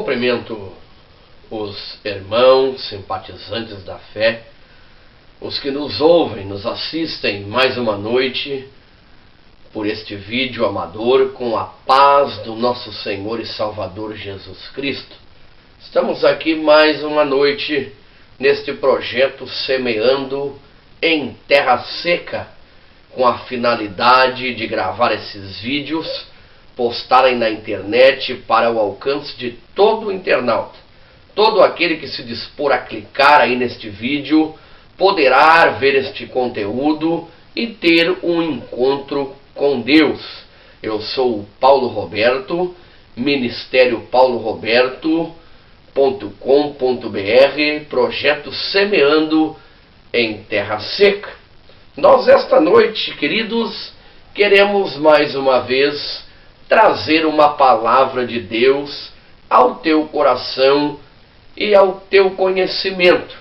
Cumprimento os irmãos, simpatizantes da fé, os que nos ouvem, nos assistem mais uma noite por este vídeo amador, com a paz do nosso Senhor e Salvador Jesus Cristo. Estamos aqui mais uma noite neste projeto Semeando em Terra Seca, com a finalidade de gravar esses vídeos, postarem na internet para o alcance de todo o internauta. Todo aquele que se dispor a clicar aí neste vídeo poderá ver este conteúdo e ter um encontro com Deus. Eu sou o Paulo Roberto, Ministério pauloroberto.com.br, projeto Semeando em Terra Seca. Nós esta noite, queridos, queremos mais uma vez trazer uma palavra de Deus ao teu coração e ao teu conhecimento.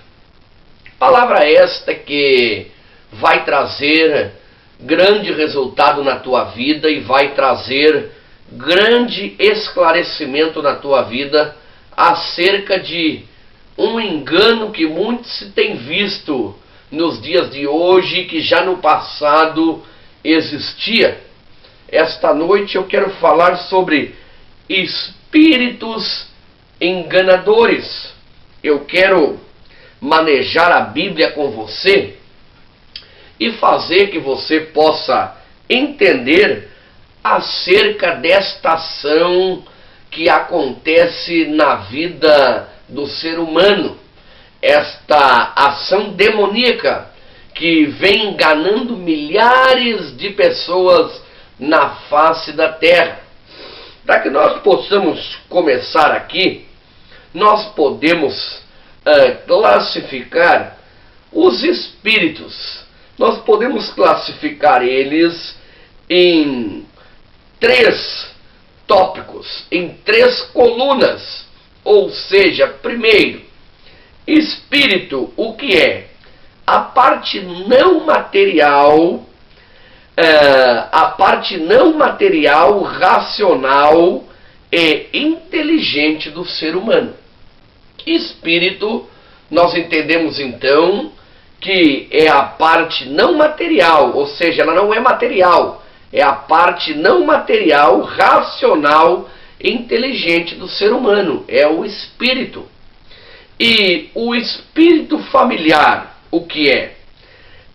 Palavra esta que vai trazer grande resultado na tua vida e vai trazer grande esclarecimento na tua vida acerca de um engano que muito se tem visto nos dias de hoje, que já no passado existia. Esta noite eu quero falar sobre espíritos enganadores. Eu quero manejar a Bíblia com você e fazer que você possa entender acerca desta ação que acontece na vida do ser humano. Esta ação demoníaca que vem enganando milhares de pessoas na face da terra. Para que nós possamos começar aqui, nós podemos classificar os espíritos. Nós podemos classificar eles em 3 tópicos, em 3 colunas. Ou seja, primeiro, espírito, o que é? A parte não material, racional e inteligente do ser humano. Espírito, nós entendemos então que é a parte não material, ou seja, ela não é material, é a parte não material, racional e inteligente do ser humano, é o espírito. E o espírito familiar, o que é?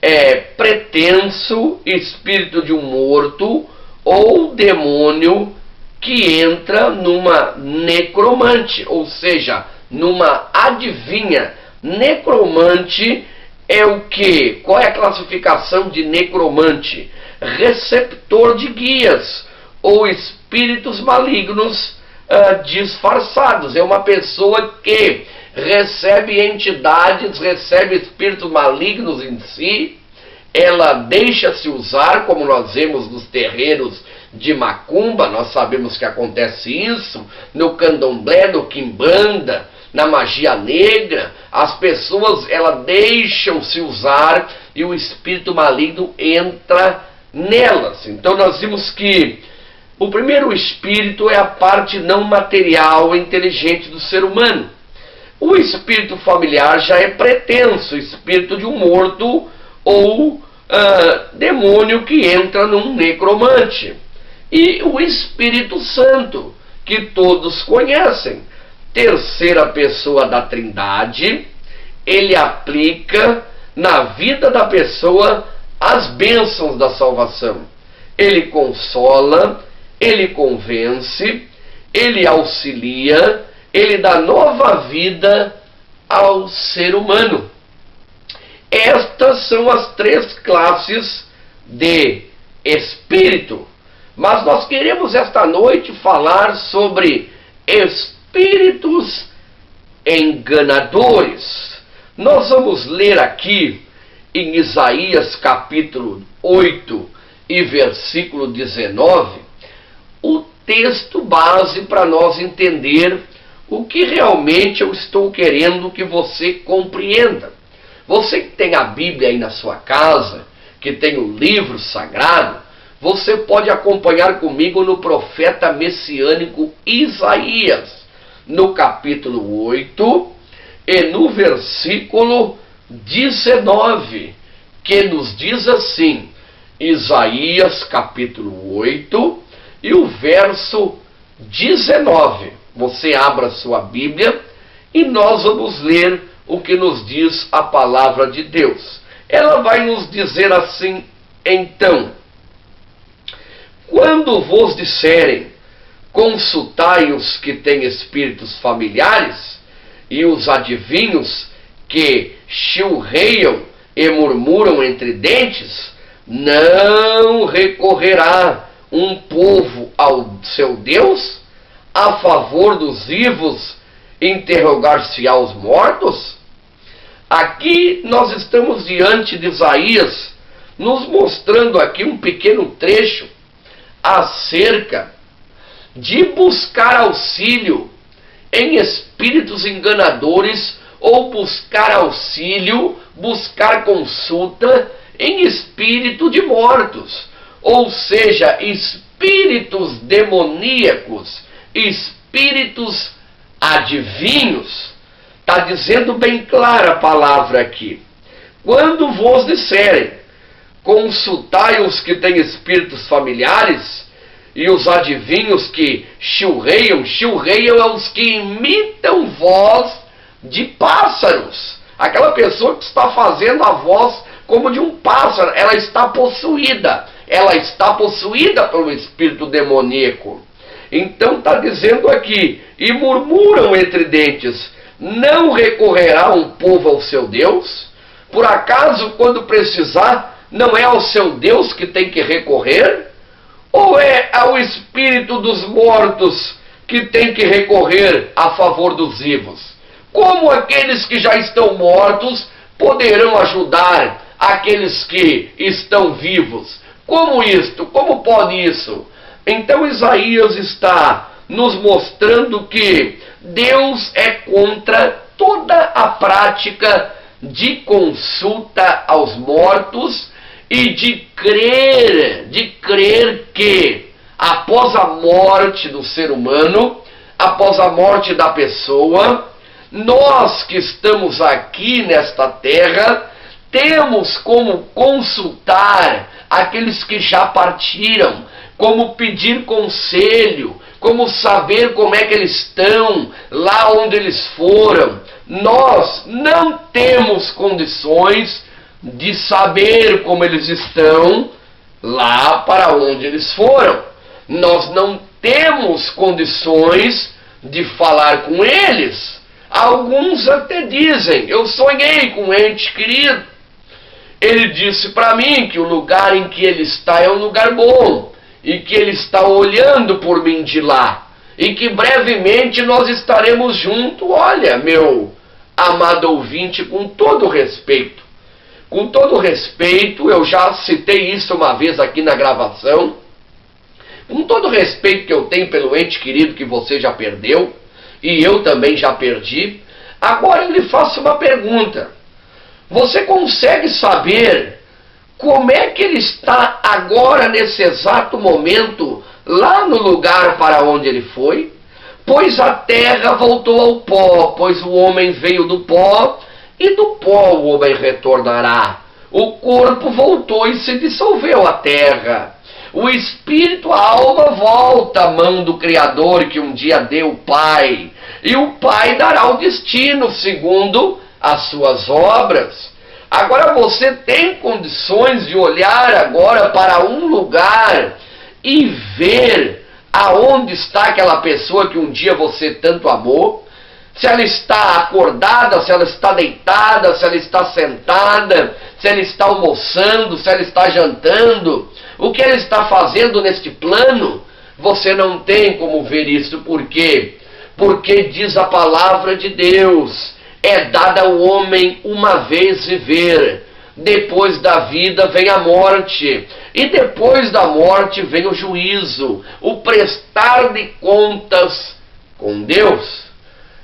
É pretenso espírito de um morto ou demônio que entra numa necromante, ou seja, numa adivinha. Necromante é o que? Qual é a classificação de necromante? Receptor de guias ou espíritos malignos disfarçados. É uma pessoa que recebe entidades, recebe espíritos malignos em si, ela deixa-se usar, como nós vemos nos terreiros de macumba, nós sabemos que acontece isso, no candomblé, no quimbanda, na magia negra, as pessoas, elas deixam-se usar e o espírito maligno entra nelas. Então nós vimos que o primeiro espírito é a parte não material e inteligente do ser humano. O espírito familiar já é pretenso, espírito de um morto ou demônio que entra num necromante. E o Espírito Santo, que todos conhecem, terceira pessoa da Trindade, ele aplica na vida da pessoa as bênçãos da salvação. Ele consola, ele convence, ele auxilia, ele dá nova vida ao ser humano. Estas são as 3 classes de espírito. Mas nós queremos esta noite falar sobre espíritos enganadores. Nós vamos ler aqui em Isaías capítulo 8 e versículo 19, o texto base para nós entender o que realmente eu estou querendo que você compreenda. Você que tem a Bíblia aí na sua casa, que tem o livro sagrado, você pode acompanhar comigo no profeta messiânico Isaías. no capítulo 8 e no versículo 19, que nos diz assim, Isaías capítulo 8 e o verso 19. Você abra sua Bíblia e nós vamos ler o que nos diz a palavra de Deus. Ela vai nos dizer assim, então: quando vos disserem, consultai os que têm espíritos familiares e os adivinhos que chilreiam e murmuram entre dentes, não recorrerá um povo ao seu Deus? A favor dos vivos interrogar-se-á os mortos? Aqui nós estamos diante de Isaías, nos mostrando aqui um pequeno trecho acerca de buscar auxílio em espíritos enganadores ou buscar auxílio, buscar consulta em espírito de mortos, ou seja, espíritos demoníacos, espíritos adivinhos. Está dizendo bem clara a palavra aqui. Quando vos disserem, consultai os que têm espíritos familiares e os adivinhos que chilreiam é os que imitam voz de pássaros. Aquela pessoa que está fazendo a voz como de um pássaro, ela está possuída pelo espírito demoníaco. Então está dizendo aqui, e murmuram entre dentes, não recorrerá um povo ao seu Deus? Por acaso, quando precisar, não é ao seu Deus que tem que recorrer? Ou é ao espírito dos mortos que tem que recorrer a favor dos vivos? Como aqueles que já estão mortos poderão ajudar aqueles que estão vivos? Como isto? Como pode isso? Então Isaías está nos mostrando que Deus é contra toda a prática de consulta aos mortos e de crer que após a morte do ser humano, após a morte da pessoa, nós que estamos aqui nesta terra, temos como consultar aqueles que já partiram, como pedir conselho, como saber como é que eles estão, lá onde eles foram. Nós não temos condições de saber como eles estão, lá para onde eles foram. Nós não temos condições de falar com eles. Alguns até dizem, eu sonhei com um ente querido. Ele disse para mim que o lugar em que ele está é um lugar bom, e que ele está olhando por mim de lá, e que brevemente nós estaremos juntos. Olha, meu amado ouvinte, com todo respeito, eu já citei isso uma vez aqui na gravação, com todo respeito que eu tenho pelo ente querido que você já perdeu, e eu também já perdi, agora eu lhe faço uma pergunta. Você consegue saber como é que ele está agora, nesse exato momento, lá no lugar para onde ele foi? Pois a terra voltou ao pó, pois o homem veio do pó, e do pó o homem retornará. O corpo voltou e se dissolveu a terra. O espírito, a alma volta à mão do Criador que um dia deu o Pai. E o Pai dará o destino segundo as suas obras. Agora você tem condições de olhar agora para um lugar e ver aonde está aquela pessoa que um dia você tanto amou? Se ela está acordada, se ela está deitada, se ela está sentada, se ela está almoçando, se ela está jantando, o que ela está fazendo neste plano? Você não tem como ver isso. Por quê? Porque diz a palavra de Deus, é dada ao homem uma vez viver, depois da vida vem a morte, e depois da morte vem o juízo, o prestar de contas com Deus.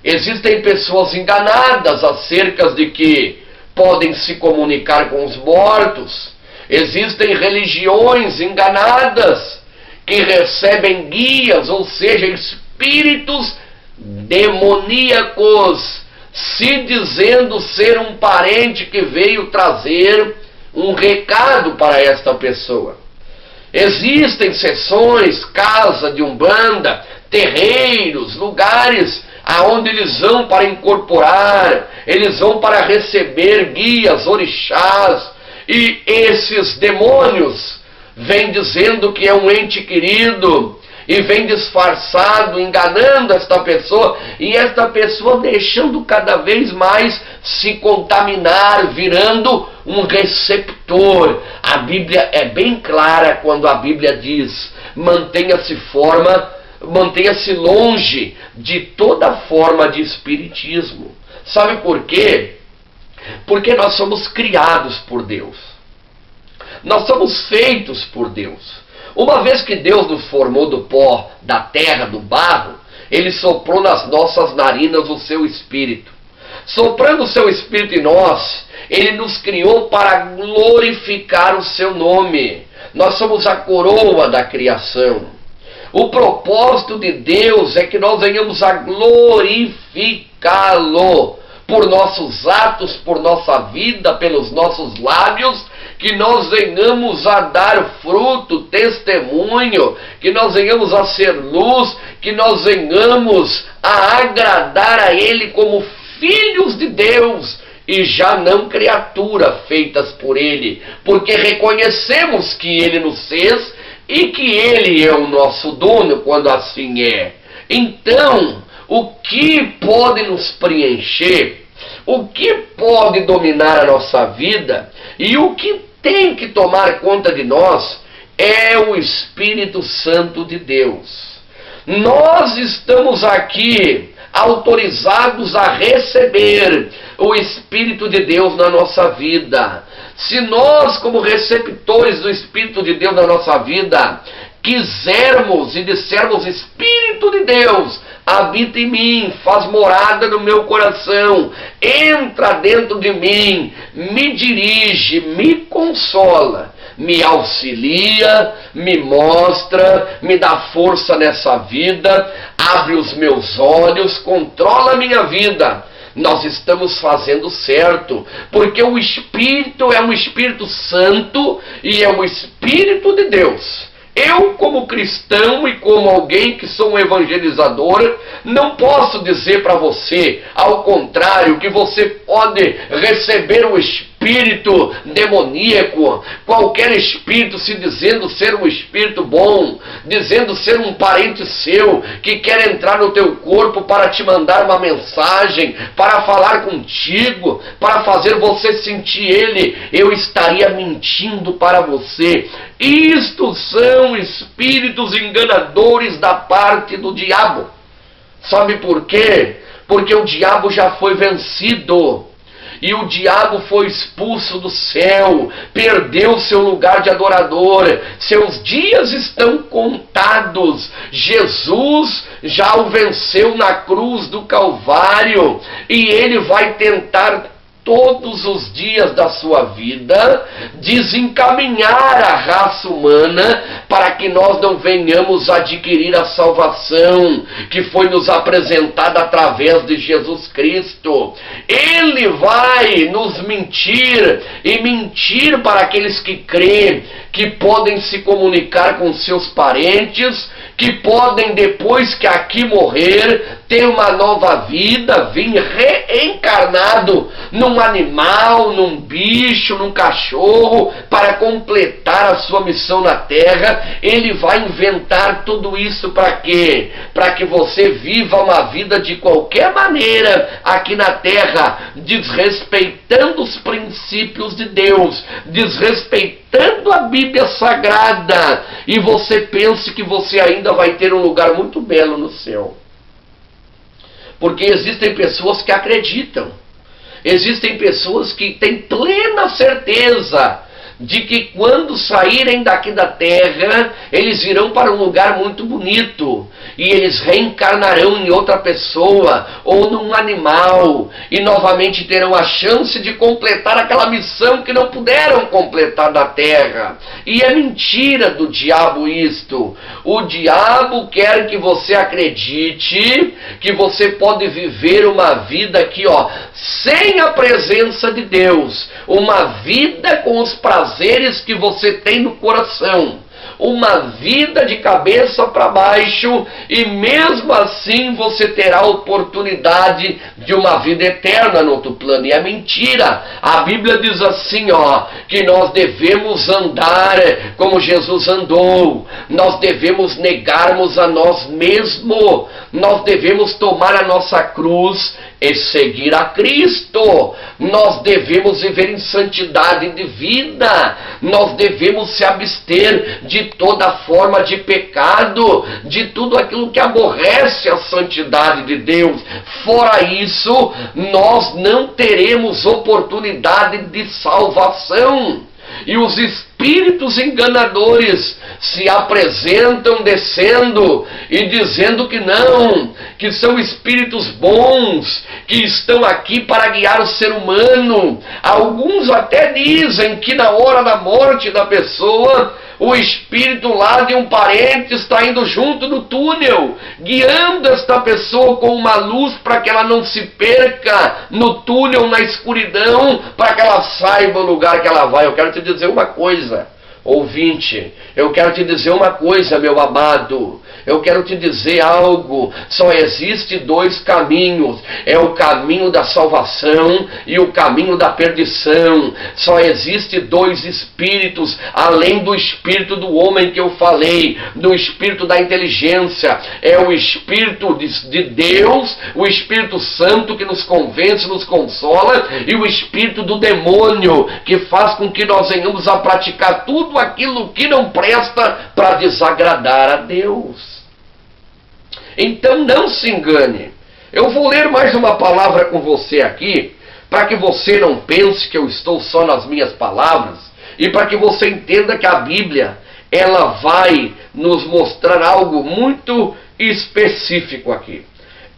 Existem pessoas enganadas acerca de que podem se comunicar com os mortos. Existem religiões enganadas que recebem guias, ou seja, espíritos demoníacos, se dizendo ser um parente que veio trazer um recado para esta pessoa. Existem sessões, casa de umbanda, terreiros, lugares aonde eles vão para incorporar, eles vão para receber guias, orixás, e esses demônios vêm dizendo que é um ente querido, e vem disfarçado, enganando esta pessoa, e esta pessoa deixando cada vez mais se contaminar, virando um receptor. A Bíblia é bem clara quando a Bíblia diz: mantenha-se longe de toda forma de espiritismo. Sabe por quê? Porque nós somos criados por Deus. Nós somos feitos por Deus. Uma vez que Deus nos formou do pó, da terra, do barro, Ele soprou nas nossas narinas o seu Espírito. Soprando o seu Espírito em nós, Ele nos criou para glorificar o seu nome. Nós somos a coroa da criação. O propósito de Deus é que nós venhamos a glorificá-lo por nossos atos, por nossa vida, pelos nossos lábios, que nós venhamos a dar fruto, testemunho, que nós venhamos a ser luz, que nós venhamos a agradar a Ele como filhos de Deus e já não criaturas feitas por Ele, porque reconhecemos que Ele nos fez e que Ele é o nosso dono quando assim é. Então, o que pode nos preencher, o que pode dominar a nossa vida e o que tem que tomar conta de nós é o Espírito Santo de Deus. Nós estamos aqui autorizados a receber o Espírito de Deus na nossa vida. Se nós, como receptores do Espírito de Deus na nossa vida, quisermos e dissermos: Espírito de Deus, habita em mim, faz morada no meu coração, entra dentro de mim, me dirige, me consola, me auxilia, me mostra, me dá força nessa vida, abre os meus olhos, controla a minha vida. Nós estamos fazendo certo, porque o Espírito é um Espírito Santo e é um Espírito de Deus. Eu, como cristão e como alguém que sou um evangelizador, não posso dizer para você, ao contrário, que você pode receber o espírito demoníaco, qualquer espírito se dizendo ser um espírito bom, dizendo ser um parente seu, que quer entrar no teu corpo para te mandar uma mensagem, para falar contigo, para fazer você sentir ele. Eu estaria mentindo para você. Isto são espíritos enganadores da parte do diabo. Sabe por quê? Porque o diabo já foi vencido. E o diabo foi expulso do céu, perdeu seu lugar de adorador, seus dias estão contados. Jesus já o venceu na cruz do Calvário, e ele vai tentar todos os dias da sua vida desencaminhar a raça humana para que nós não venhamos adquirir a salvação que foi nos apresentada através de Jesus Cristo. Ele vai nos mentir e mentir para aqueles que creem que podem se comunicar com seus parentes, que podem, depois que aqui morrer, ter uma nova vida, vir reencarnado num animal, num bicho, num cachorro, para completar a sua missão na Terra. Ele vai inventar tudo isso para quê? Para que você viva uma vida de qualquer maneira aqui na Terra, desrespeitando os princípios de Deus, desrespeitando a Bíblia Sagrada, e você pense que você ainda vai ter um lugar muito belo no céu. Porque existem pessoas que acreditam, existem pessoas que têm plena certeza de que quando saírem daqui da terra, eles irão para um lugar muito bonito, e eles reencarnarão em outra pessoa, ou num animal, e novamente terão a chance de completar aquela missão que não puderam completar na terra. E é mentira do diabo isto. O diabo quer que você acredite que você pode viver uma vida aqui, sem a presença de Deus, uma vida com os prazeres que você tem no coração, uma vida de cabeça para baixo, e mesmo assim você terá a oportunidade de uma vida eterna no outro plano. E é mentira. A Bíblia diz assim, que nós devemos andar como Jesus andou, nós devemos negarmos a nós mesmos, nós devemos tomar a nossa cruz e seguir a Cristo. Nós devemos viver em santidade de vida, nós devemos se abster de toda forma de pecado, de tudo aquilo que aborrece a santidade de Deus. Fora isso, nós não teremos oportunidade de salvação. E os espíritos enganadores se apresentam descendo e dizendo que não, que são espíritos bons, que estão aqui para guiar o ser humano. Alguns até dizem que na hora da morte da pessoa, o espírito lá de um parente está indo junto no túnel, guiando esta pessoa com uma luz para que ela não se perca no túnel, na escuridão, para que ela saiba o lugar que ela vai. Eu quero te dizer uma coisa, ouvinte, eu quero te dizer uma coisa, meu amado, eu quero te dizer algo. Só existe dois caminhos, é o caminho da salvação e o caminho da perdição. Só existe dois espíritos, além do espírito do homem que eu falei, do espírito da inteligência. É o espírito de Deus, o Espírito Santo que nos convence, nos consola, e o espírito do demônio que faz com que nós venhamos a praticar tudo aquilo que não presta para desagradar a Deus. Então não se engane. Eu vou ler mais uma palavra com você aqui, para que você não pense que eu estou só nas minhas palavras, e para que você entenda que a Bíblia, ela vai nos mostrar algo muito específico aqui.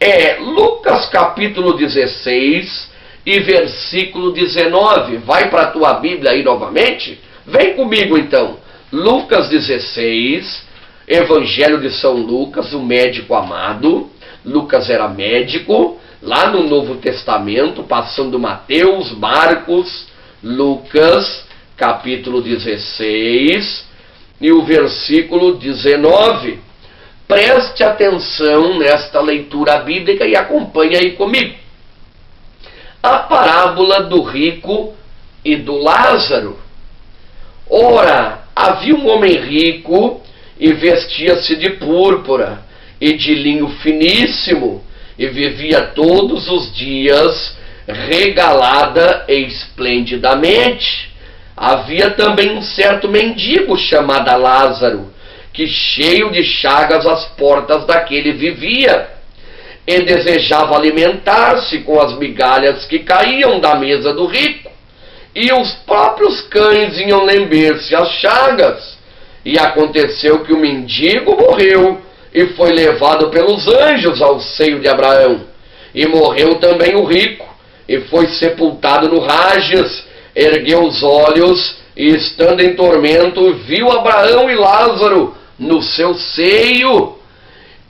É Lucas capítulo 16 e versículo 19. Vai para a tua Bíblia aí novamente? Vem comigo então. Lucas 16, Evangelho de São Lucas, o médico amado. Lucas era médico, lá no Novo Testamento, passando Mateus, Marcos, Lucas, capítulo 16, e o versículo 19. Preste atenção nesta leitura bíblica e acompanhe aí comigo. A parábola do rico e do Lázaro. Ora, havia um homem rico e vestia-se de púrpura e de linho finíssimo, e vivia todos os dias regalada e esplendidamente. Havia também um certo mendigo chamado Lázaro, que cheio de chagas às portas daquele vivia, e desejava alimentar-se com as migalhas que caíam da mesa do rico, e os próprios cães iam lamber-se as chagas. E aconteceu que o mendigo morreu e foi levado pelos anjos ao seio de Abraão. E morreu também o rico e foi sepultado no Rages. Ergueu os olhos e, estando em tormento, viu Abraão e Lázaro no seu seio.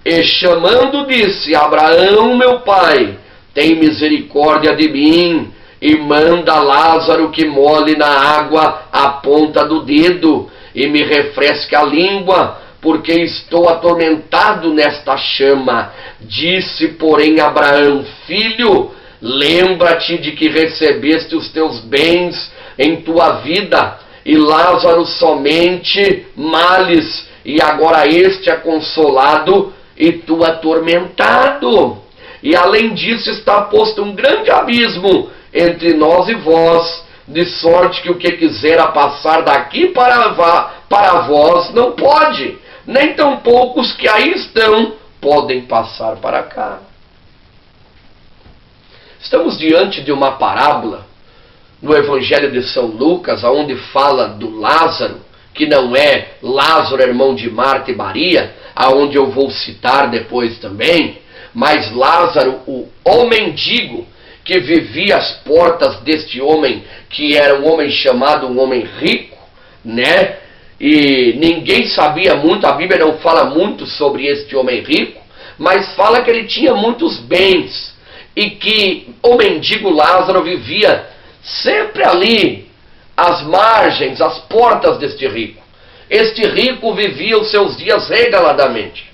E chamando, disse: Abraão, meu pai, tem misericórdia de mim, e manda Lázaro que molhe na água a ponta do dedo e me refresque a língua, porque estou atormentado nesta chama. Disse, porém, Abraão: filho, lembra-te de que recebeste os teus bens em tua vida, e Lázaro somente males, e agora este é consolado e tu atormentado. E além disso está posto um grande abismo entre nós e vós, de sorte que o que quisera passar daqui para vós não pode, nem tampouco os que aí estão podem passar para cá. Estamos diante de uma parábola no Evangelho de São Lucas, onde fala do Lázaro, que não é Lázaro, irmão de Marta e Maria, aonde eu vou citar depois também, mas Lázaro, o mendigo, que vivia às portas deste homem, que era um homem chamado um homem rico, né? E ninguém sabia muito, a Bíblia não fala muito sobre este homem rico, mas fala que ele tinha muitos bens, e que o mendigo Lázaro vivia sempre ali, às margens, às portas deste rico. Este rico vivia os seus dias regaladamente,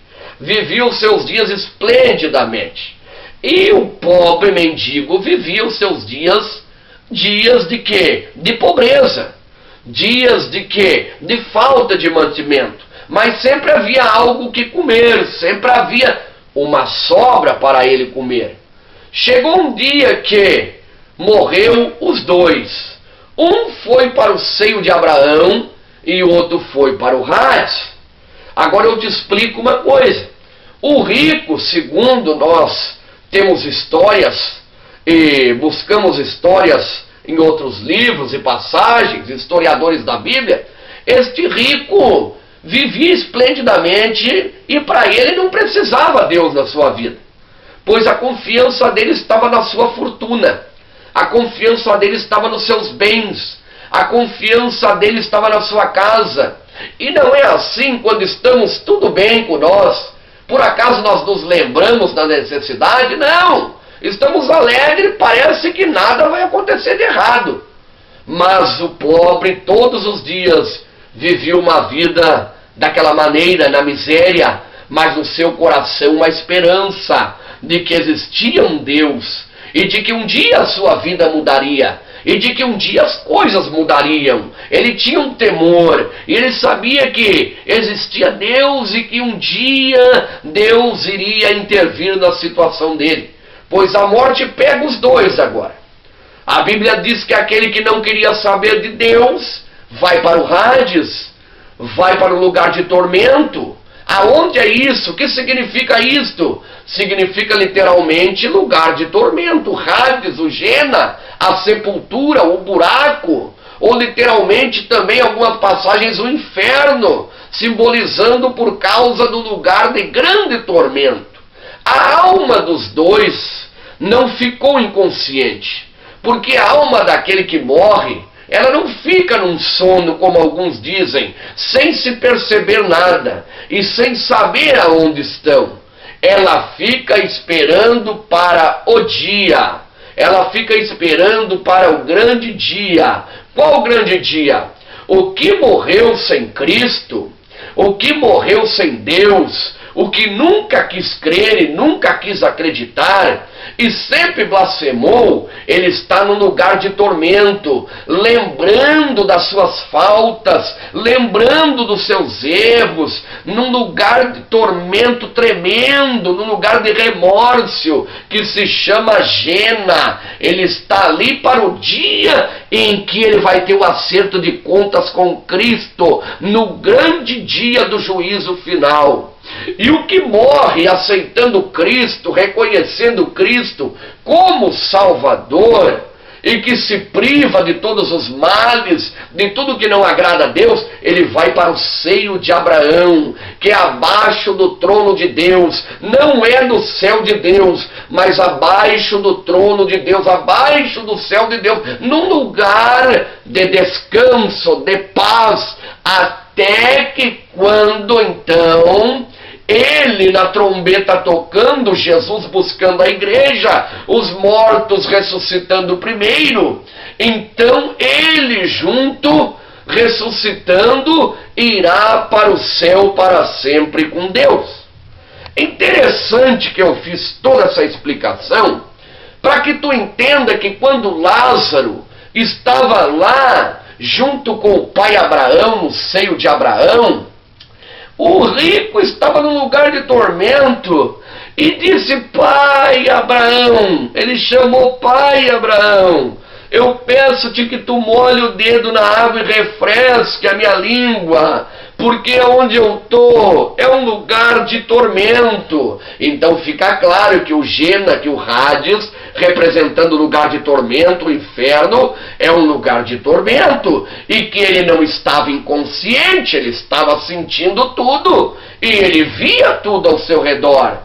vivia os seus dias esplendidamente. E o pobre mendigo vivia os seus dias de quê? De pobreza. Dias de quê? De falta de mantimento. Mas sempre havia algo que comer, sempre havia uma sobra para ele comer. Chegou um dia que morreu os dois. Um foi para o seio de Abraão e o outro foi para o Hades. Agora eu te explico uma coisa. O rico, segundo nós temos histórias e buscamos histórias em outros livros e passagens, historiadores da Bíblia, este rico vivia esplendidamente e para ele não precisava Deus na sua vida, pois a confiança dele estava na sua fortuna, a confiança dele estava nos seus bens, a confiança dele estava na sua casa. E não é assim quando estamos tudo bem com nós. Por acaso nós nos lembramos da necessidade? Não! Estamos alegres, parece que nada vai acontecer de errado. Mas o pobre todos os dias vivia uma vida daquela maneira, na miséria, mas no seu coração uma esperança de que existia um Deus e de que um dia a sua vida mudaria. E de que um dia as coisas mudariam. Ele tinha um temor. E ele sabia que existia Deus e que um dia Deus iria intervir na situação dele. Pois a morte pega os dois agora. A Bíblia diz que aquele que não queria saber de Deus vai para o Hades, vai para o lugar de tormento. Aonde é isso? O que significa isto? Significa literalmente lugar de tormento. O Hades, o Gena, a sepultura, o buraco. Ou literalmente também algumas passagens o inferno, simbolizando por causa do lugar de grande tormento. A alma dos dois não ficou inconsciente, porque a alma daquele que morre, ela não fica num sono, como alguns dizem, sem se perceber nada e sem saber aonde estão. Ela fica esperando para o dia. Ela fica esperando para o grande dia. Qual o grande dia? O que morreu sem Cristo, o que morreu sem Deus, o que nunca quis crer e nunca quis acreditar e sempre blasfemou, ele está no lugar de tormento, lembrando das suas faltas, lembrando dos seus erros, num lugar de tormento tremendo, num lugar de remorso, que se chama Gena. Ele está ali para o dia em que ele vai ter o acerto de contas com Cristo, no grande dia do juízo final. E o que morre aceitando Cristo, reconhecendo Cristo como Salvador, e que se priva de todos os males, de tudo que não agrada a Deus, ele vai para o seio de Abraão, que é abaixo do trono de Deus. Não é no céu de Deus, mas abaixo do trono de Deus, abaixo do céu de Deus, num lugar de descanso, de paz, até que quando então ele na trombeta tocando, Jesus buscando a igreja, os mortos ressuscitando primeiro, então ele junto, ressuscitando, irá para o céu para sempre com Deus. É interessante que eu fiz toda essa explicação, para que tu entenda que quando Lázaro estava lá, junto com o pai Abraão, no seio de Abraão, o rico estava num lugar de tormento e disse: Pai Abraão, ele chamou Pai Abraão, eu peço-te que tu molhe o dedo na água e refresque a minha língua, porque onde eu estou é um lugar de tormento. Então fica claro que o Gena, que o Hades, representando o lugar de tormento, o inferno, é um lugar de tormento, e que ele não estava inconsciente, ele estava sentindo tudo, e ele via tudo ao seu redor.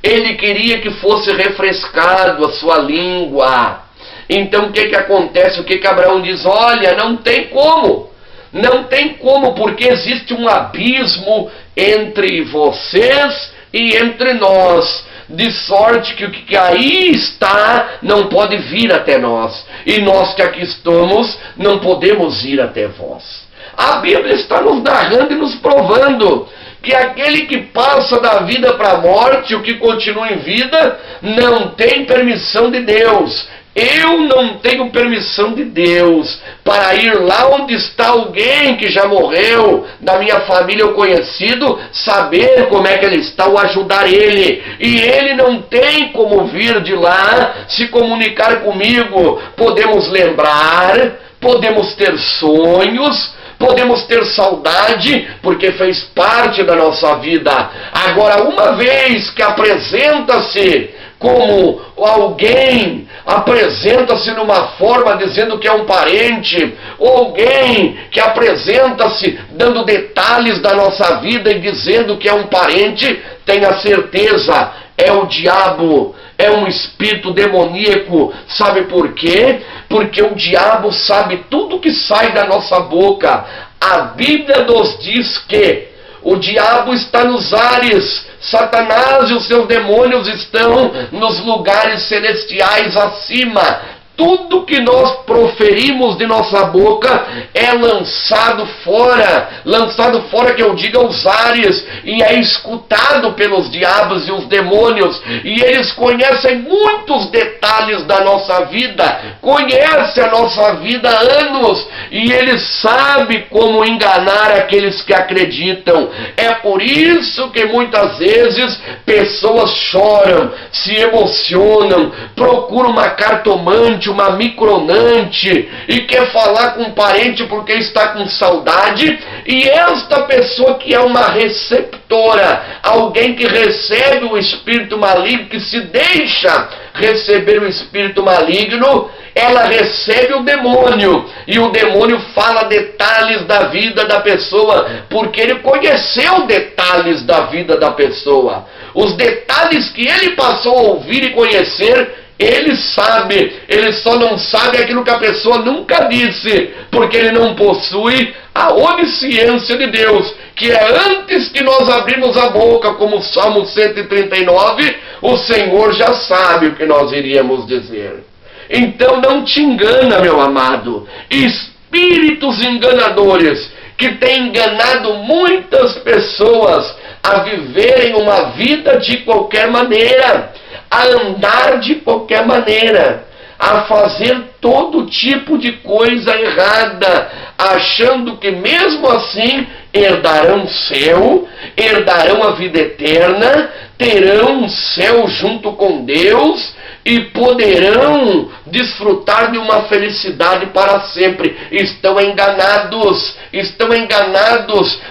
Ele queria que fosse refrescado a sua língua. Então o que acontece? O que Abraão diz? Olha, não tem como. Não tem como, porque existe um abismo entre vocês e entre nós, de sorte que o que aí está não pode vir até nós, e nós que aqui estamos não podemos ir até vós. A Bíblia está nos narrando e nos provando que aquele que passa da vida para a morte, o que continua em vida, não tem permissão de Deus. Eu não tenho permissão de Deus para ir lá onde está alguém que já morreu, da minha família ou conhecido, saber como é que ele está ou ajudar ele. E ele não tem como vir de lá se comunicar comigo. Podemos lembrar, podemos ter sonhos, podemos ter saudade, porque fez parte da nossa vida. Agora, uma vez que apresenta-se como alguém, apresenta-se numa forma dizendo que é um parente, ou alguém que apresenta-se dando detalhes da nossa vida e dizendo que é um parente, tenha certeza, é o diabo, é um espírito demoníaco. Sabe por quê? Porque o diabo sabe tudo que sai da nossa boca. A Bíblia nos diz que o diabo está nos ares, Satanás e os seus demônios estão nos lugares celestiais acima. Tudo que nós proferimos de nossa boca é lançado fora que eu diga os ares, e é escutado pelos diabos e os demônios, e eles conhecem muitos detalhes da nossa vida, conhecem a nossa vida há anos, e eles sabem como enganar aqueles que acreditam. É por isso que muitas vezes pessoas choram, se emocionam, procuram uma cartomante, uma micronante, e quer falar com um parente porque está com saudade, e esta pessoa que é uma receptora, alguém que recebe o espírito maligno, que se deixa receber o espírito maligno, ela recebe o demônio, e o demônio fala detalhes da vida da pessoa, porque ele conheceu detalhes da vida da pessoa. Os detalhes que ele passou a ouvir e conhecer, ele sabe, ele só não sabe aquilo que a pessoa nunca disse, porque ele não possui a onisciência de Deus, que é antes que nós abrimos a boca, como o Salmo 139, o Senhor já sabe o que nós iríamos dizer. Então não te engana, meu amado. Espíritos enganadores que têm enganado muitas pessoas a viverem uma vida de qualquer maneira, a andar de qualquer maneira, a fazer todo tipo de coisa errada, achando que mesmo assim herdarão o céu, herdarão a vida eterna, terão o céu junto com Deus e poderão desfrutar de uma felicidade para sempre. Estão enganados,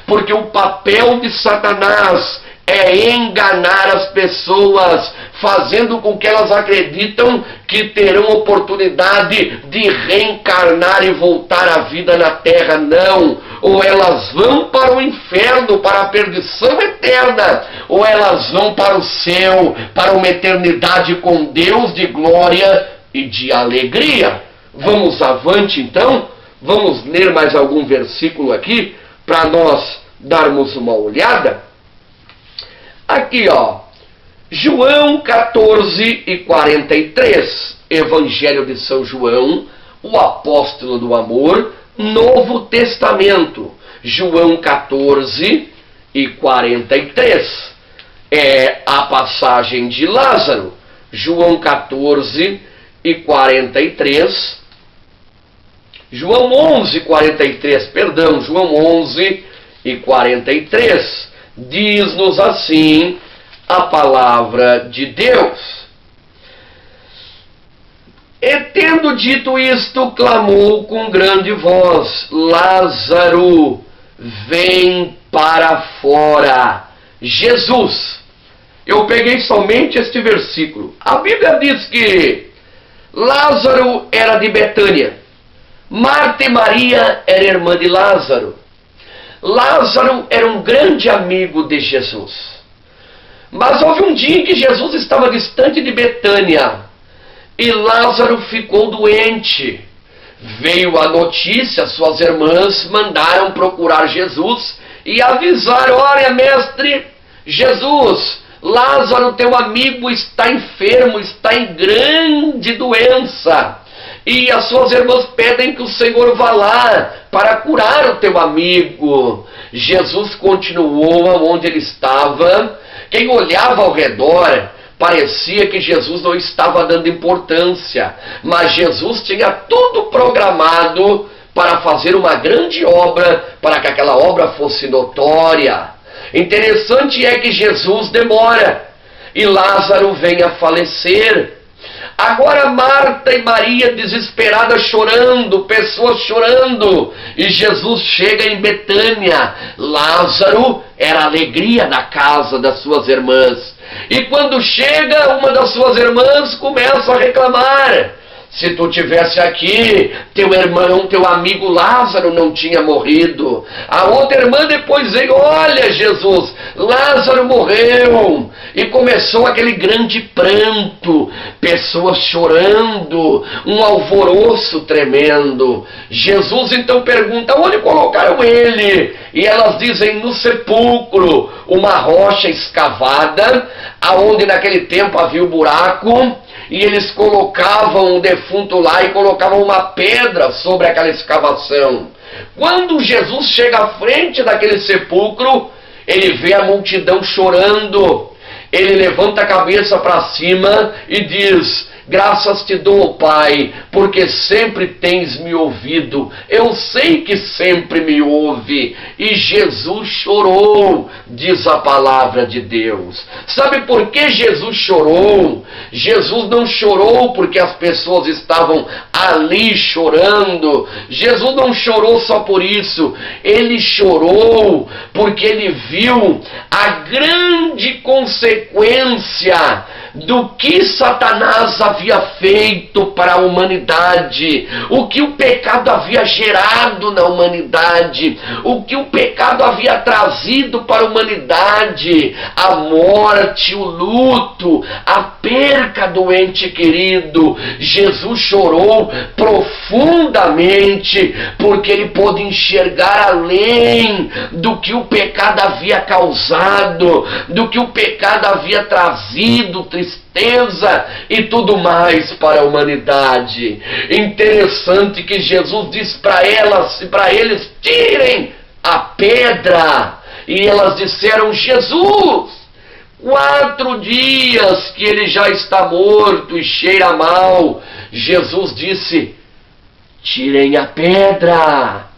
porque o papel de Satanás é enganar as pessoas, fazendo com que elas acreditam que terão oportunidade de reencarnar e voltar à vida na terra. Não, ou elas vão para o inferno, para a perdição eterna, ou elas vão para o céu, para uma eternidade com Deus de glória e de alegria. Vamos avante então, vamos ler mais algum versículo aqui, para nós darmos uma olhada. Aqui, ó, João 14 e 43, Evangelho de São João, o apóstolo do amor, Novo Testamento, João 14 e 43, é a passagem de Lázaro, João 14 e 43, João 11 e 43, perdão, João 11 e 43, diz-nos assim a palavra de Deus. E tendo dito isto, clamou com grande voz: Lázaro, vem para fora. Jesus. Eu peguei somente este versículo. A Bíblia diz que Lázaro era de Betânia. Marta e Maria eram irmã de Lázaro. Lázaro era um grande amigo de Jesus. Mas houve um dia em que Jesus estava distante de Betânia e Lázaro ficou doente. Veio a notícia, suas irmãs mandaram procurar Jesus e avisar: olha, mestre, Jesus, Lázaro, teu amigo, está enfermo, está em grande doença. E as suas irmãs pedem que o Senhor vá lá para curar o teu amigo. Jesus continuou onde ele estava. Quem olhava ao redor parecia que Jesus não estava dando importância, mas Jesus tinha tudo programado para fazer uma grande obra, para que aquela obra fosse notória. Interessante é que Jesus demora e Lázaro vem a falecer. Agora Marta e Maria desesperadas chorando, pessoas chorando, e Jesus chega em Betânia. Lázaro era a alegria na casa das suas irmãs. E quando chega, uma das suas irmãs começa a reclamar: se tu tivesse aqui, teu irmão, teu amigo Lázaro não tinha morrido. A outra irmã depois veio: olha, Jesus, Lázaro morreu. E começou aquele grande pranto, pessoas chorando, um alvoroço tremendo. Jesus então pergunta: onde colocaram ele? E elas dizem: no sepulcro, uma rocha escavada, aonde naquele tempo havia um buraco, e eles colocavam o defunto lá e colocavam uma pedra sobre aquela escavação. Quando Jesus chega à frente daquele sepulcro, ele vê a multidão chorando. Ele levanta a cabeça para cima e diz: graças te dou, Pai, porque sempre tens me ouvido. Eu sei que sempre me ouve. E Jesus chorou, diz a palavra de Deus. Sabe por que Jesus chorou? Jesus não chorou porque as pessoas estavam ali chorando. Jesus não chorou só por isso. Ele chorou porque ele viu a grande consequência do que Satanás havia feito para a humanidade, o que o pecado havia gerado na humanidade, o que o pecado havia trazido para a humanidade: a morte, o luto, a perca do ente querido. Jesus chorou profundamente porque ele pôde enxergar além do que o pecado havia causado, do que o pecado havia trazido, tristeza e tudo mais para a humanidade. Interessante que Jesus diz para elas e para eles: tirem a pedra. E elas disseram: Jesus, 4 dias que ele já está morto e cheira mal. Jesus disse: tirem a pedra.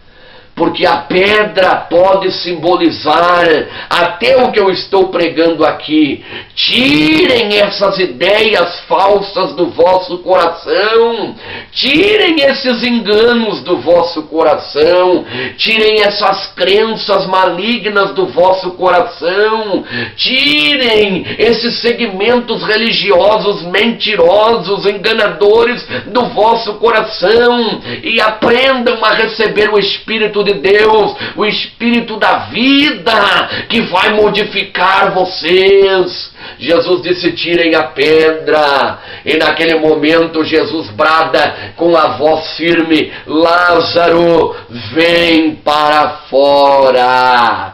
Porque a pedra pode simbolizar até o que eu estou pregando aqui. Tirem essas ideias falsas do vosso coração. Tirem esses enganos do vosso coração. Tirem essas crenças malignas do vosso coração. Tirem esses segmentos religiosos mentirosos, enganadores do vosso coração. E aprendam a receber o Espírito de Deus, o Espírito da vida, que vai modificar vocês. Jesus disse: tirem a pedra. E naquele momento Jesus brada com a voz firme: Lázaro, vem para fora.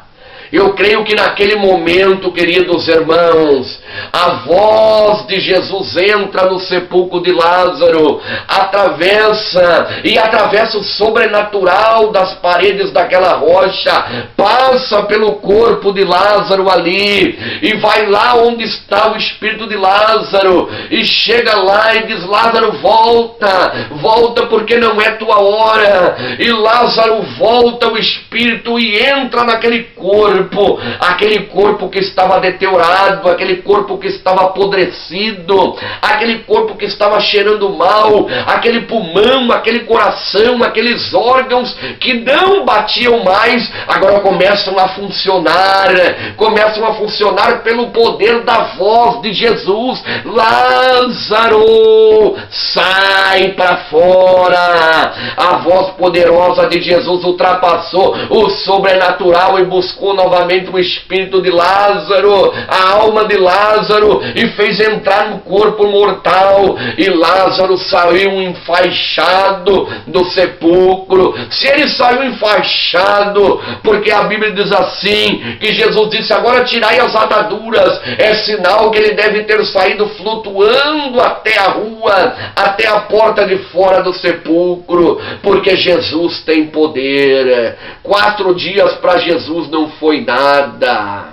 Eu creio que naquele momento, queridos irmãos, a voz de Jesus entra no sepulcro de Lázaro, atravessa o sobrenatural das paredes daquela rocha, passa pelo corpo de Lázaro ali, e vai lá onde está o espírito de Lázaro, e chega lá e diz: Lázaro, volta porque não é tua hora. E Lázaro volta, o espírito, e entra naquele corpo. aquele corpo que estava deteriorado, aquele corpo que estava apodrecido, aquele corpo que estava cheirando mal, aquele pulmão, aquele coração, aqueles órgãos que não batiam mais, agora começam a funcionar pelo poder da voz de Jesus. Lázaro, sai para fora. A voz poderosa de Jesus ultrapassou o sobrenatural e buscou novamente o espírito de Lázaro, a alma de Lázaro, e fez entrar no corpo mortal, e Lázaro saiu enfaixado do sepulcro. Se ele saiu enfaixado, porque a Bíblia diz assim, que Jesus disse, agora tirai as ataduras, é sinal que ele deve ter saído flutuando até a rua, até a porta de fora do sepulcro, porque Jesus tem poder. 4 dias para Jesus não foi nada.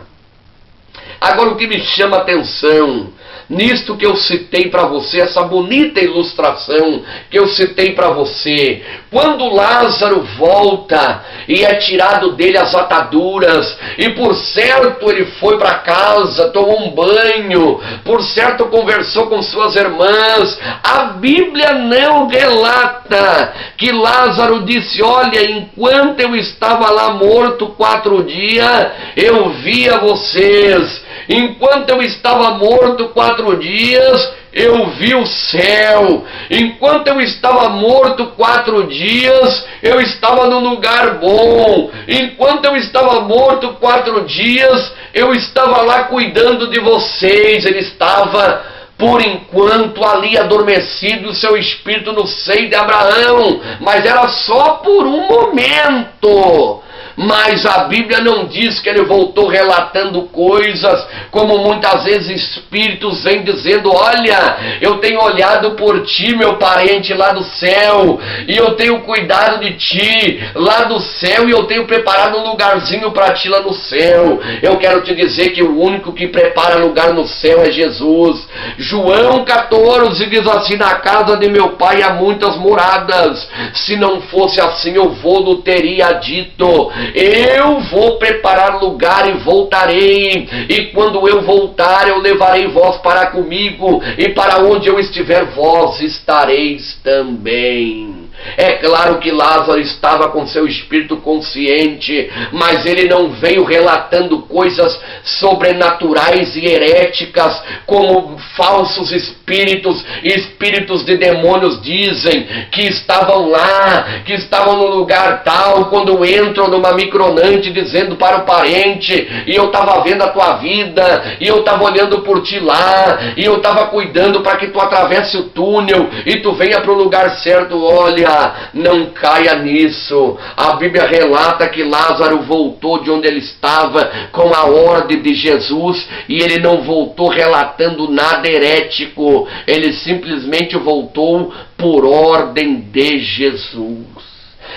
Agora o que me chama a atenção, nisto que eu citei para você, essa bonita ilustração que eu citei para você, quando Lázaro volta e é tirado dele as ataduras, e por certo ele foi para casa, tomou um banho, por certo conversou com suas irmãs, a Bíblia não relata que Lázaro disse, olha, enquanto eu estava lá morto 4 dias, eu via vocês. Enquanto eu estava morto 4 dias, eu vi o céu. Enquanto eu estava morto 4 dias, eu estava num lugar bom. Enquanto eu estava morto 4 dias, eu estava lá cuidando de vocês. Ele estava, por enquanto, ali adormecido, o seu espírito no seio de Abraão. Mas era só por um momento. Mas a Bíblia não diz que ele voltou relatando coisas, como muitas vezes espíritos vêm dizendo, olha, eu tenho olhado por ti, meu parente lá do céu, e eu tenho cuidado de ti lá do céu, e eu tenho preparado um lugarzinho para ti lá no céu. Eu quero te dizer que o único que prepara lugar no céu é Jesus. João 14 diz assim, na casa de meu pai há muitas moradas, se não fosse assim eu vou-lo teria dito. Eu vou preparar lugar e voltarei, e quando eu voltar eu levarei vós para comigo, e para onde eu estiver vós estareis também. É claro que Lázaro estava com seu espírito consciente, mas ele não veio relatando coisas sobrenaturais e heréticas, como falsos espíritos de demônios dizem, que estavam lá, que estavam no lugar tal, quando entram numa micronante dizendo para o parente, e eu estava vendo a tua vida, e eu estava olhando por ti lá, e eu estava cuidando para que tu atravesse o túnel, e tu venha para o lugar certo. Olha, não caia nisso. A Bíblia relata que Lázaro voltou de onde ele estava com a ordem de Jesus, e ele não voltou relatando nada herético, ele simplesmente voltou por ordem de Jesus.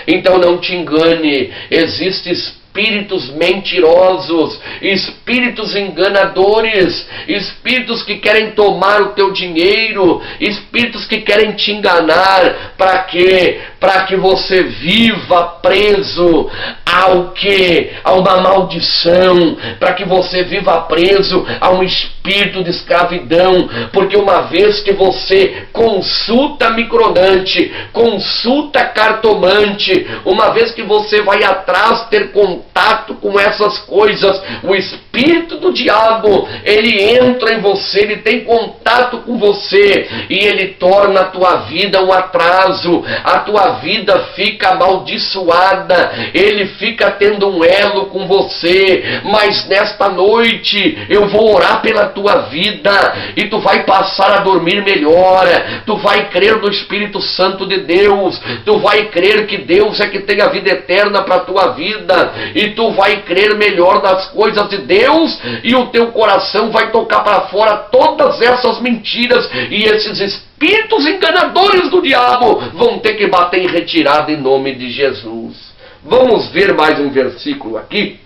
Então não te engane, existem espíritos mentirosos, espíritos enganadores, espíritos que querem tomar o teu dinheiro, espíritos que querem te enganar. Para quê? Para que você viva preso ao quê? A uma maldição, para que você viva preso a um espírito de escravidão, porque uma vez que você consulta micronante, consulta cartomante, uma vez que você vai atrás ter contato com essas coisas, o espírito do diabo, ele entra em você, ele tem contato com você, e ele torna a tua vida um atraso, a tua vida fica amaldiçoada, ele fica tendo um elo com você. Mas nesta noite eu vou orar pela tua vida, e tu vai passar a dormir melhor, tu vai crer no Espírito Santo de Deus, tu vai crer que Deus é que tem a vida eterna para a tua vida, e tu vai crer melhor nas coisas de Deus, e o teu coração vai tocar para fora todas essas mentiras, e esses espíritos enganadores do diabo vão ter que bater em retirada em nome de Jesus. Vamos ver mais um versículo aqui,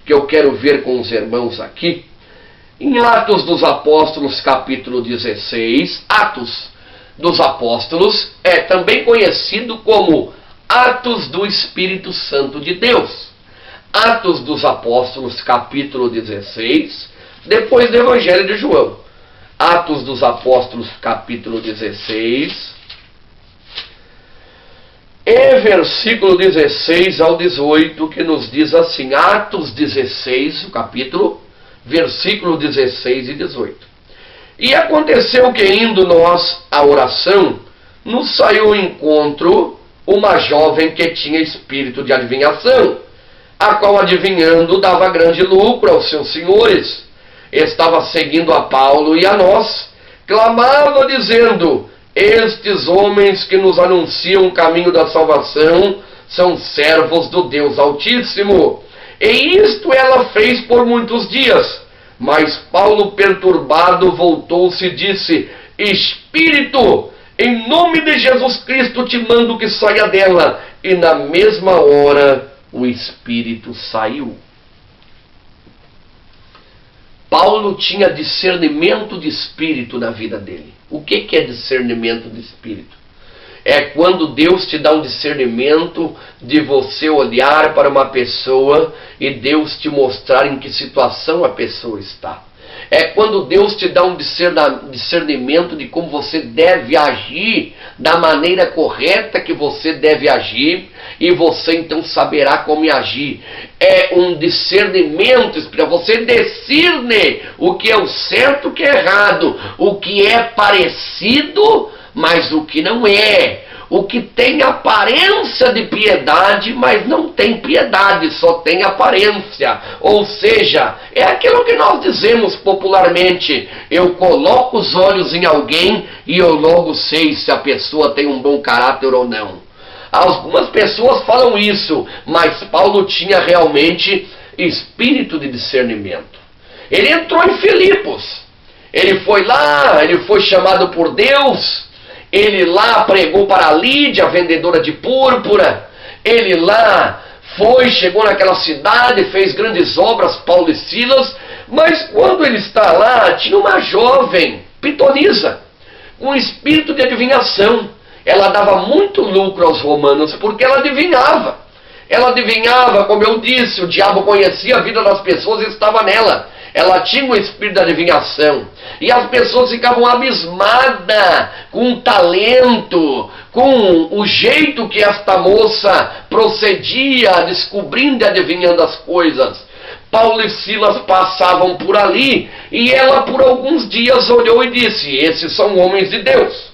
que eu quero ver com os irmãos aqui, em Atos dos Apóstolos, capítulo 16. Atos dos Apóstolos é também conhecido como Atos do Espírito Santo de Deus. Atos dos Apóstolos, capítulo 16, depois do Evangelho de João. Atos dos Apóstolos, capítulo 16, e versículo 16 ao 18, que nos diz assim, Atos 16, o capítulo, versículo 16 e 18. E aconteceu que, indo nós à oração, nos saiu ao encontro uma jovem que tinha espírito de adivinhação, a qual, adivinhando, dava grande lucro aos seus senhores. Estava seguindo a Paulo e a nós, clamava dizendo, estes homens que nos anunciam o caminho da salvação são servos do Deus Altíssimo. E isto ela fez por muitos dias. Mas Paulo, perturbado, voltou-se e disse, Espírito, em nome de Jesus Cristo te mando que saia dela. E na mesma hora o espírito saiu. Paulo tinha discernimento de espírito na vida dele. O que é discernimento de espírito? É quando Deus te dá um discernimento de você olhar para uma pessoa e Deus te mostrar em que situação a pessoa está. É quando Deus te dá um discernimento de como você deve agir, da maneira correta que você deve agir, e você então saberá como agir. É um discernimento, para você discerne o que é o certo e o que é errado, o que é parecido, mas o que não é. O que tem aparência de piedade, mas não tem piedade, só tem aparência. Ou seja, é aquilo que nós dizemos popularmente, eu coloco os olhos em alguém e eu logo sei se a pessoa tem um bom caráter ou não. Algumas pessoas falam isso, mas Paulo tinha realmente espírito de discernimento. Ele entrou em Filipos, ele foi lá, ele foi chamado por Deus. Ele lá pregou para Lídia, vendedora de púrpura. Ele lá chegou naquela cidade, fez grandes obras, Paulo e Silas. Mas quando ele está lá, tinha uma jovem pitonisa, com espírito de adivinhação. Ela dava muito lucro aos romanos, porque ela adivinhava. Ela adivinhava, como eu disse, o diabo conhecia a vida das pessoas e estava nela. Ela tinha um espírito de adivinhação. E as pessoas ficavam abismadas com o talento, com o jeito que esta moça procedia, descobrindo e adivinhando as coisas. Paulo e Silas passavam por ali, e ela por alguns dias olhou e disse, esses são homens de Deus.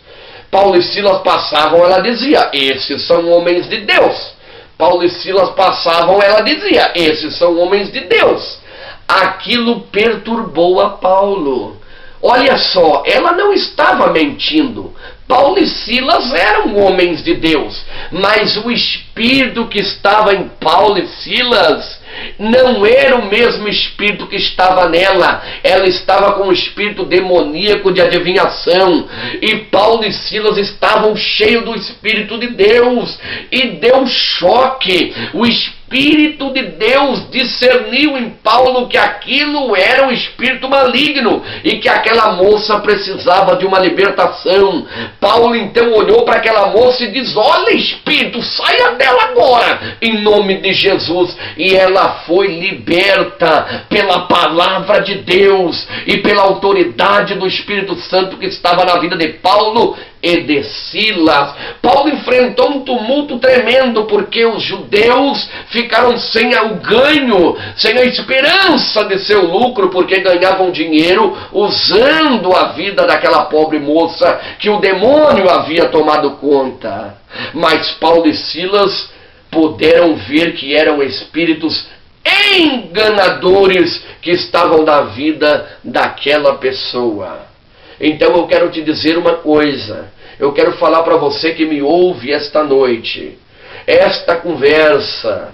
Paulo e Silas passavam, ela dizia, esses são homens de Deus. Paulo e Silas passavam, ela dizia, esses são homens de Deus. Aquilo perturbou a Paulo. Olha só, ela não estava mentindo. Paulo e Silas eram homens de Deus, mas o espírito que estava em Paulo e Silas não era o mesmo espírito que estava nela. Ela estava com um espírito demoníaco de adivinhação, e Paulo e Silas estavam cheios do Espírito de Deus, e deu choque. O Espírito de Deus discerniu em Paulo que aquilo era um espírito maligno e que aquela moça precisava de uma libertação. Paulo então olhou para aquela moça e diz, olha, espírito, saia dela agora, em nome de Jesus. E ela foi liberta pela palavra de Deus e pela autoridade do Espírito Santo que estava na vida de Paulo e de Silas. Paulo enfrentou um tumulto tremendo, porque os judeus ficaram sem o ganho, sem a esperança de seu lucro, porque ganhavam dinheiro usando a vida daquela pobre moça que o demônio havia tomado conta. Mas Paulo e Silas puderam ver que eram espíritos enganadores que estavam na vida daquela pessoa. Então eu quero te dizer uma coisa, eu quero falar para você que me ouve esta noite, esta conversa,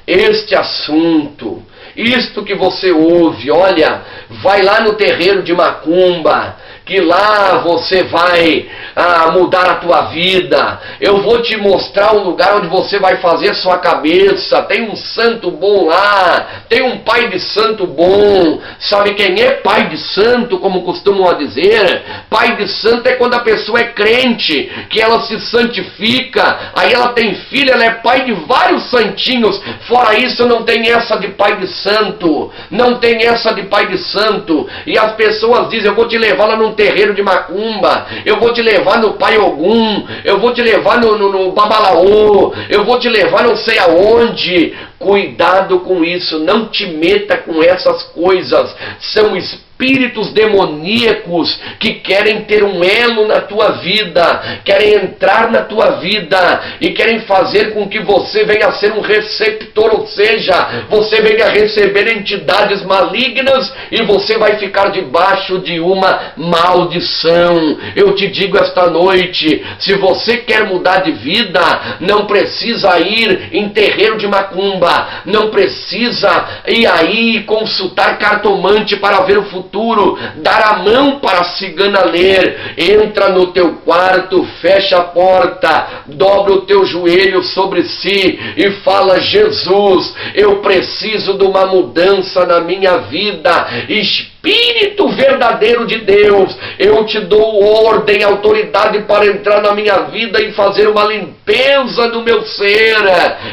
este assunto, isto que você ouve, olha, vai lá no terreiro de macumba, que lá você vai mudar a tua vida. Eu vou te mostrar um lugar onde você vai fazer sua cabeça. Tem um santo bom lá, tem um pai de santo bom. Sabe quem é pai de santo, como costumam dizer? Pai de santo é quando a pessoa é crente, que ela se santifica, aí ela tem filho, ela é pai de vários santinhos. Fora isso, não tem essa de pai de santo, não tem essa de pai de santo. E as pessoas dizem: eu vou te levar lá num terreiro de macumba, eu vou te levar no Pai Ogum, eu vou te levar no Babalaô, eu vou te levar não sei aonde. Cuidado com isso, não te meta com essas coisas. São espíritos demoníacos que querem ter um elo na tua vida, querem entrar na tua vida e querem fazer com que você venha a ser um receptor, ou seja, você venha a receber entidades malignas e você vai ficar debaixo de uma maldição. Eu te digo esta noite, se você quer mudar de vida, não precisa ir em terreiro de macumba, não precisa ir aí consultar cartomante para ver o futuro, dar a mão para a cigana ler. Entra no teu quarto, fecha a porta, dobra o teu joelho sobre si e fala: Jesus, eu preciso de uma mudança na minha vida. Espírito verdadeiro de Deus, eu te dou ordem, autoridade para entrar na minha vida e fazer uma limpeza no meu ser.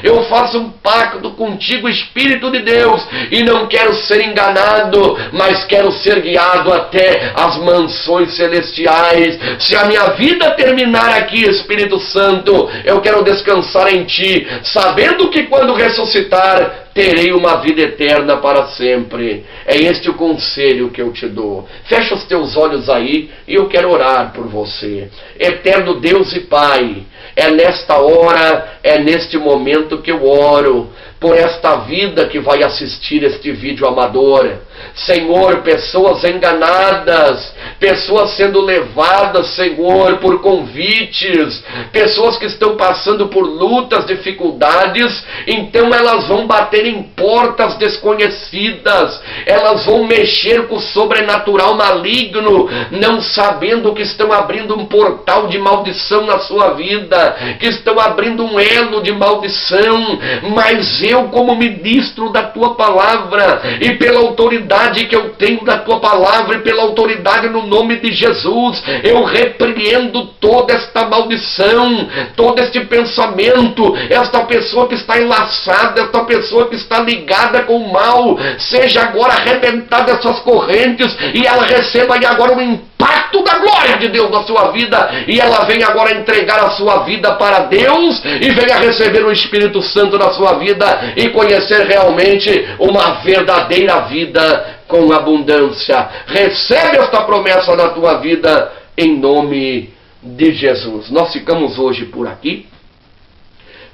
Eu faço um pacto contigo, Espírito de Deus, e não quero ser enganado, mas quero ser guiado até as mansões celestiais. Se a minha vida terminar aqui, Espírito Santo, eu quero descansar em ti, sabendo que quando ressuscitar, terei uma vida eterna para sempre. É este o conselho que eu te dou. Fecha os teus olhos aí e eu quero orar por você. Eterno Deus e Pai, é nesta hora, é neste momento que eu oro por esta vida que vai assistir este vídeo amador. Senhor, pessoas enganadas, pessoas sendo levadas, Senhor, por convites, pessoas que estão passando por lutas, dificuldades, então elas vão bater em portas desconhecidas, elas vão mexer com o sobrenatural maligno, não sabendo que estão abrindo um portal de maldição na sua vida, que estão abrindo um elo de maldição. Mas eu, como ministro da tua palavra, e pela autoridade que eu tenho da tua palavra, e pela autoridade no nome de Jesus, eu repreendo toda esta maldição, todo este pensamento, esta pessoa que está enlaçada, esta pessoa que está ligada com o mal, seja agora arrebentada essas correntes, e ela receba aí agora um impacto da glória de Deus na sua vida, e ela venha agora entregar a sua vida para Deus, e venha receber o Espírito Santo na sua vida, e conhecer realmente uma verdadeira vida com abundância. Recebe esta promessa na tua vida, em nome de Jesus. Nós ficamos hoje por aqui,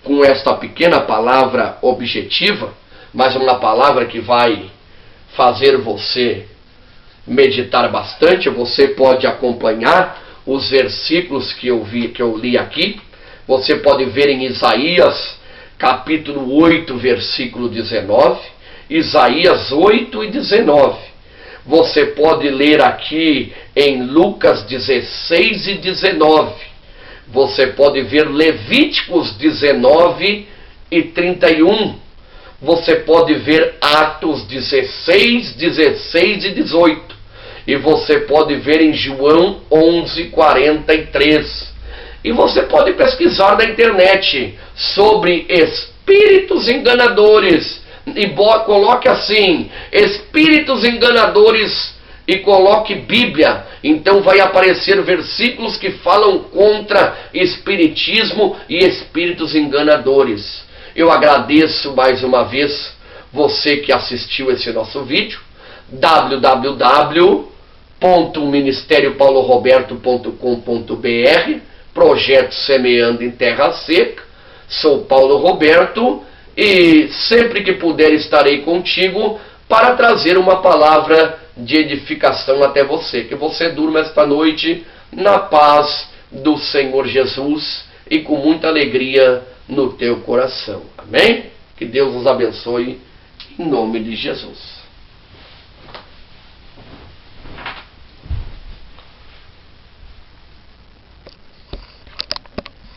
com esta pequena palavra objetiva, mas uma palavra que vai fazer você meditar bastante. Você pode acompanhar os versículos que eu li aqui. Você pode ver em Isaías capítulo 8, versículo 19, Isaías 8 e 19. Você pode ler aqui em Lucas 16 e 19. Você pode ver Levíticos 19 e 31. Você pode ver Atos 16, 16 e 18. E você pode ver em João 11, 43. E você pode pesquisar na internet sobre espíritos enganadores. E coloque assim, espíritos enganadores, e coloque Bíblia. Então vai aparecer versículos que falam contra espiritismo e espíritos enganadores. Eu agradeço mais uma vez você que assistiu esse nosso vídeo. www.ministeriopaulo.roberto.com.br, Projeto Semeando em Terra Seca. Sou Paulo Roberto e sempre que puder estarei contigo para trazer uma palavra de edificação até você. Que você durma esta noite na paz do Senhor Jesus e com muita alegria no teu coração. Amém? Que Deus nos abençoe em nome de Jesus.